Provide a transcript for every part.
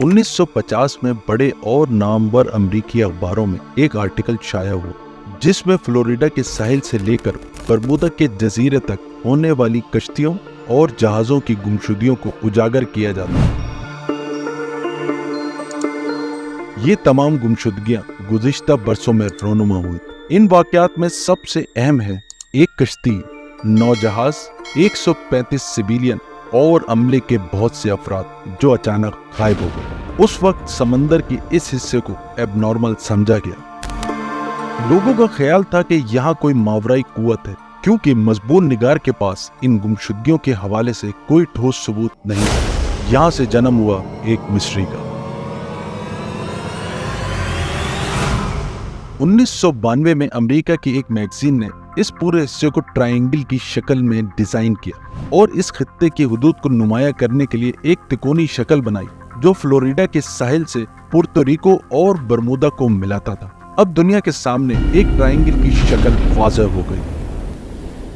1950 में बड़े और नामवर अमेरिकी अखबारों में एक आर्टिकल छाया हुआ जिसमें फ्लोरिडा के साहिल से लेकर बरमूदा के जजीरे तक होने वाली कश्तियों और जहाजों की गुमशुदगियों को उजागर किया जाता है। ये तमाम गुमशुदगियां गुज़िश्ता बरसों में रोनुमा हुई। इन वाक़यात में सबसे अहम है एक कश्ती, 9 जहाज, 135 सिविलियन और अमले के बहुत से अफराद जो अचानक गायब हो गए। उस वक्त समंदर के इस हिस्से को एबनॉर्मल समझा गया। लोगों का ख्याल था कि यहाँ कोई मावराई कुव्वत है, क्योंकि मजबूर निगार के पास इन गुमशुदगियों के हवाले से कोई ठोस सबूत नहीं था। यहाँ से जन्म हुआ एक मिस्ट्री का। 1992 में अमेरिका की एक मैगजीन ने इस पूरे हिस्से को ट्रायंगल की शक्ल में डिजाइन किया और इस खित्ते की हुदूद को नुमाया करने के लिए एक तिकोनी शक्ल बनाई जो फ्लोरिडा के साहिल से पुर्तो रिको और बरमूदा को मिलाता था। अब दुनिया के सामने एक ट्रायंगल की शक्ल वाज़ह हो गई।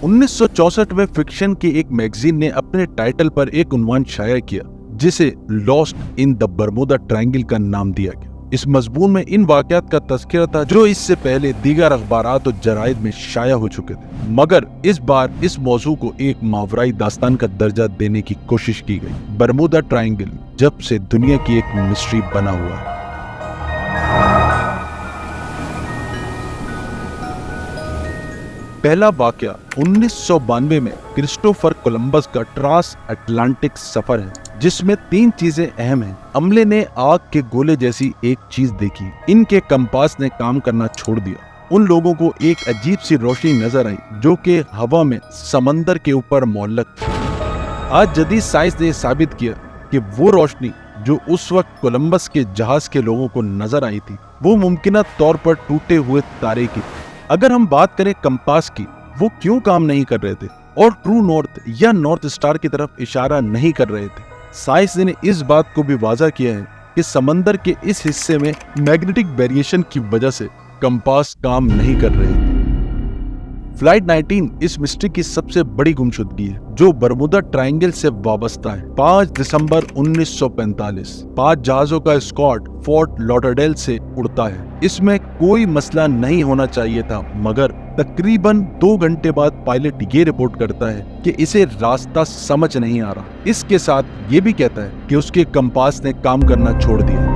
1964 में फिक्शन की एक मैगजीन ने अपने टाइटल पर एक उन्वान शाया किया जिसे lost in the Bermuda triangle का नाम दिया गया। इस मजमून में इन वाक़यात का तज़किरा था जो इससे पहले दीगर अखबारात और जराइद में शाया हो चुके थे, मगर इस बार इस मौजू को एक मावराई दास्तान का दर्जा देने की कोशिश की गई। बरमूदा ट्रायंगल जब से दुनिया की एक मिस्ट्री बना हुआ है। पहला वाक़या 1992 में क्रिस्टोफर कोलंबस का ट्रांस अटलांटिक सफर है, जिसमें 3 चीजें अहम हैं। अमले ने आग के गोले जैसी एक चीज देखी, इनके कंपास ने काम करना छोड़ दिया। उन लोगों को एक अजीब सी रोशनी नजर आई जो कि हवा में समंदर के ऊपर मुअल्लक थी। आज जदीद साइंस ने साबित किया कि वो रोशनी जो उस वक्त कोलंबस के जहाज के लोगों को नजर आई थी वो मुमकिना तौर पर टूटे हुए तारे की। अगर हम बात करें कंपास की, वो क्यों काम नहीं कर रहे थे और ट्रू नॉर्थ या नॉर्थ स्टार की तरफ इशारा नहीं कर रहे थे? साइंस ने इस बात को भी वाज़ा किया है कि समंदर के इस हिस्से में मैग्नेटिक वेरिएशन की वजह से कंपास काम नहीं कर रहे थे। फ्लाइट 19 इस मिस्ट्री की सबसे बड़ी गुमशुदगी है जो बरमूदा ट्रायंगल से वाबस्ता है। 5 दिसंबर 1945 5 जहाजों का स्क्वाड फोर्ट लॉडरडेल से उड़ता है। इसमें कोई मसला नहीं होना चाहिए था, मगर तकरीबन 2 घंटे बाद पायलट ये रिपोर्ट करता है कि इसे रास्ता समझ नहीं आ रहा। इसके साथ ये भी कहता है कि उसके कंपास ने काम करना छोड़ दिया।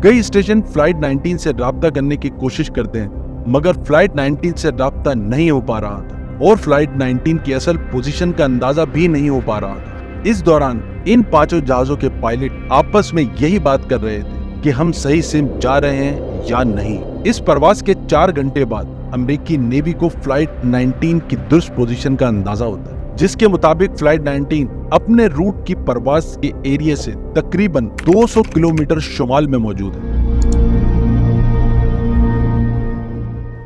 कई स्टेशन फ्लाइट 19 से राब्ता करने की कोशिश करते हैं, मगर फ्लाइट 19 से राब्ता नहीं हो पा रहा था और फ्लाइट 19 की असल पोजीशन का अंदाजा भी नहीं हो पा रहा था। इस दौरान इन 5 जहाजों के पायलट आपस में यही बात कर रहे थे कि हम सही सिम जा रहे हैं या नहीं। इस प्रवास के 4 घंटे बाद अमेरिकी नेवी को फ्लाइट 19 की दुरुस्त पोजीशन का अंदाजा होता है, जिसके मुताबिक फ्लाइट 19 अपने रूट की परवास के एरिया से तकरीबन 200 किलोमीटर शुमाल में मौजूद है।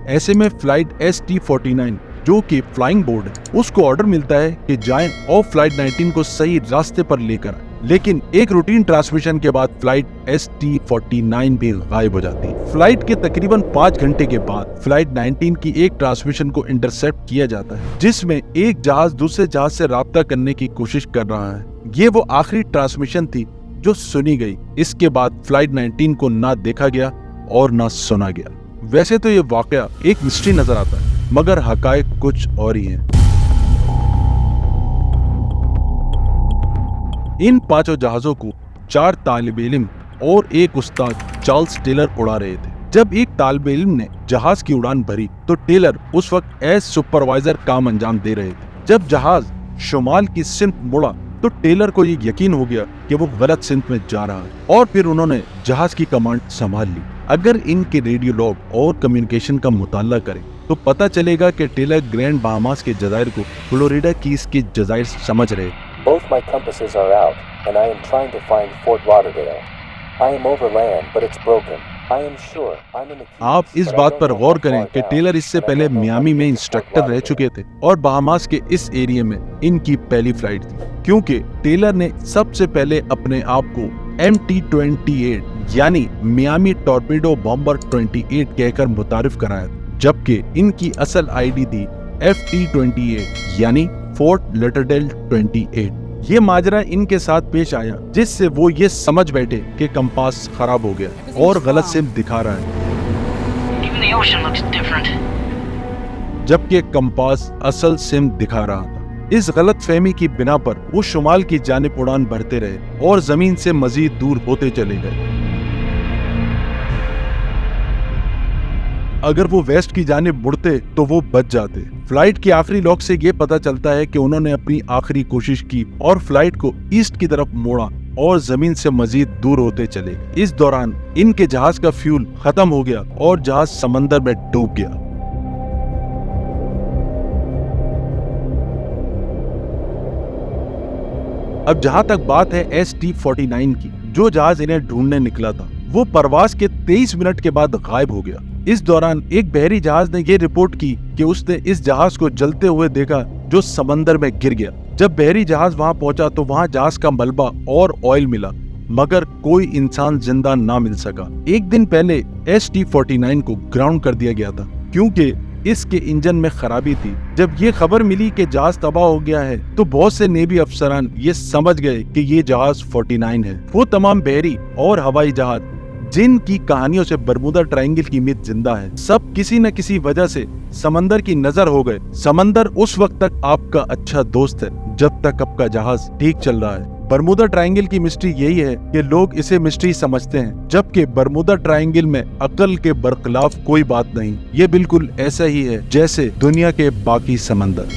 ऐसे में फ्लाइट ST-49 जो कि फ्लाइंग बोर्ड है, उसको ऑर्डर मिलता है कि जाएं और फ्लाइट 19 को सही रास्ते पर लेकर आए। लेकिन एक रूटीन ट्रांसमिशन के बाद फ्लाइट ST-49 भी गायब हो जाती है। फ्लाइट के तकरीबन 5 घंटे के बाद फ्लाइट 19 की एक ट्रांसमिशन को इंटरसेप्ट किया जाता है, जिसमें एक जहाज दूसरे जहाज से राब्ता करने की कोशिश कर रहा है। ये वो आखिरी ट्रांसमिशन थी जो सुनी गई। इसके बाद फ्लाइट 19 को ना देखा गया और ना सुना गया। वैसे तो ये वाकया एक मिस्ट्री नजर आता है, मगर हकायक कुछ और ही है। इन 5 जहाजों को 4 तालिबे इल्म और एक उस्ताद चार्ल्स टेलर उड़ा रहे थे। जब एक तालिबे इल्म ने जहाज की उड़ान भरी तो टेलर उस वक्त एज सुपरवाइजर काम अंजाम दे रहे थे। जब जहाज शुमाल की सिमत मुड़ा तो टेलर को ये यकीन हो गया कि वो गलत सिमत में जा रहा है और फिर उन्होंने जहाज की कमांड संभाल ली। अगर इनके रेडियो लॉग और कम्युनिकेशन का मुताला करें तो पता चलेगा कि टेलर ग्रैंड बहामास के जजायर को फ्लोरिडा कीज के जजायर समझ रहे। Both my compasses are out and I am trying to find Fort Lauderdale. I am over land, but it's broken. I am sure I'm in the Keys. आप इस बात पर गौर करें कि टेलर इससे पहले मियामी में इंस्ट्रक्टर रह चुके थे और बहामास के इस एरिया में इनकी पहली फ्लाइट थी, क्योंकि टेलर ने सबसे पहले अपने आप को MT-28 यानी मियामी टॉर्पेडो बॉम्बर 28 कहकर मुतारिफ कराया, जबकि इनकी असल आईडी थी FT-28 यानी फोर्ट लॉडरडेल 28। ये माजरा इनके साथ पेश आया जिससे वो ये समझ बैठे कि कंपास खराब हो गया और गलत सिम दिखा रहा है, Even the ocean looks different. जबकि कंपास असल सिम दिखा रहा था। इस गलत फहमी की बिना पर वो शुमाल की जानिब उड़ान भरते रहे और जमीन से मजीद दूर होते चले गए। अगर वो वेस्ट की जानिब मुड़ते तो वो बच जाते। फ्लाइट के आखिरी लॉग से ये पता चलता है कि उन्होंने अपनी आखिरी कोशिश की और फ्लाइट को ईस्ट की तरफ मोड़ा और जमीन से मजीद दूर होते चले। इस दौरान इनके जहाज का फ्यूल खत्म हो गया और जहाज समंदर में डूब गया। अब जहां तक बात है ST-49 की, जो जहाज इन्हें ढूंढने निकला था, वो परवाज के 23 मिनट के बाद गायब हो गया। इस दौरान एक बहरी जहाज ने ये रिपोर्ट की कि उसने इस जहाज को जलते हुए देखा जो समंदर में गिर गया। जब बहरी जहाज वहां पहुंचा तो वहां जहाज का मलबा और ऑयल मिला, मगर कोई इंसान जिंदा ना मिल सका। एक दिन पहले ST-49 को ग्राउंड कर दिया गया था क्योंकि इसके इंजन में खराबी थी। जब ये खबर मिली कि जहाज तबाह हो गया है तो बहुत से नेवी अफसरान ये समझ गए कि ये जहाज 49 है। वो तमाम बहरी और हवाई जहाज जिनकी कहानियों से बरमूदा ट्रायंगल की मिथ जिंदा है, सब किसी न किसी वजह से समंदर की नजर हो गए। समंदर उस वक्त तक आपका अच्छा दोस्त है जब तक आपका जहाज ठीक चल रहा है। बरमूदा ट्रायंगल की मिस्ट्री यही है कि लोग इसे मिस्ट्री समझते हैं, जबकि बरमूदा ट्रायंगल में अकल के बरखिलाफ कोई बात नहीं। ये बिल्कुल ऐसा ही है जैसे दुनिया के बाकी समंदर।